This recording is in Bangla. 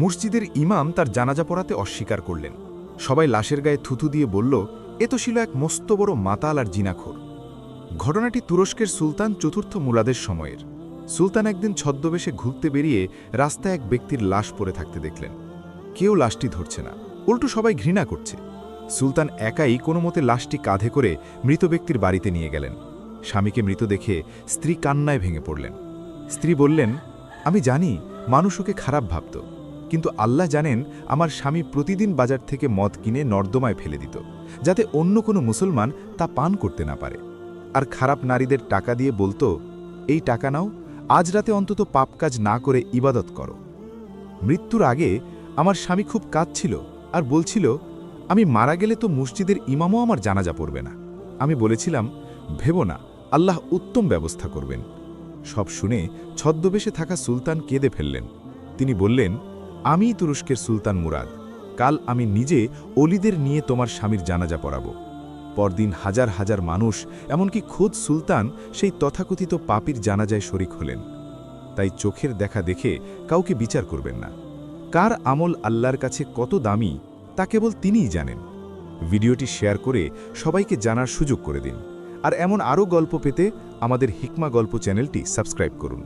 মসজিদের ইমাম তার জানাজা পড়াতে অস্বীকার করলেন। সবাই লাশের গায়ে থুথু দিয়ে বলল, এ তো ছিল এক মস্ত বড় মাতাল আর জিনাখোর। ঘটনাটি তুরস্কের সুলতান চতুর্থ মুরাদের সময়ের। সুলতান একদিন ছদ্মবেশে ঘুরতে বেরিয়ে রাস্তায় এক ব্যক্তির লাশ পড়ে থাকতে দেখলেন। কেউ লাশটি ধরছে না, উল্টো সবাই ঘৃণা করছে। সুলতান একাই কোনো মতে লাশটি কাঁধে করে মৃত ব্যক্তির বাড়িতে নিয়ে গেলেন। স্বামীকে মৃত দেখে স্ত্রী কান্নায় ভেঙে পড়লেন। স্ত্রী বললেন, আমি জানি মানুষ ওকে খারাপ ভাবত, কিন্তু আল্লাহ জানেন আমার স্বামী প্রতিদিন বাজার থেকে মদ কিনে নর্দমায় ফেলে দিত, যাতে অন্য কোনো মুসলমান তা পান করতে না পারে। আর খারাপ নারীদের টাকা দিয়ে বলতো, এই টাকা নাও, আজ রাতে অন্তত পাপ কাজ না করে ইবাদত করো। মৃত্যুর আগে আমার স্বামী খুব কাঁদছিল আর বলছিল, আমি মারা গেলে তো মসজিদের ইমামও আমার জানাজা পড়বে না। আমি বলেছিলাম, ভেবো না, আল্লাহ উত্তম ব্যবস্থা করবেন। সব শুনে ছদ্মবেশে থাকা সুলতান কেঁদে ফেললেন। তিনি বললেন, আমিই তুরস্কের সুলতান মুরাদ। কাল আমি নিজে অলিদের নিয়ে তোমার স্বামীর জানাজা পড়াব। পরদিন হাজার হাজার মানুষ, এমনকি খোদ সুলতান সেই তথাকথিত পাপীর জানাজায় শরিক হলেন। তাই চোখের দেখা দেখে কাউকে বিচার করবেন না। কার আমল আল্লাহর কাছে কত দামি তা কেবল তিনিই জানেন। ভিডিওটি শেয়ার করে সবাইকে জানার সুযোগ করে দিন। আর এমন আরও গল্প পেতে আমাদের হিকমা গল্প চ্যানেলটি সাবস্ক্রাইব করুন।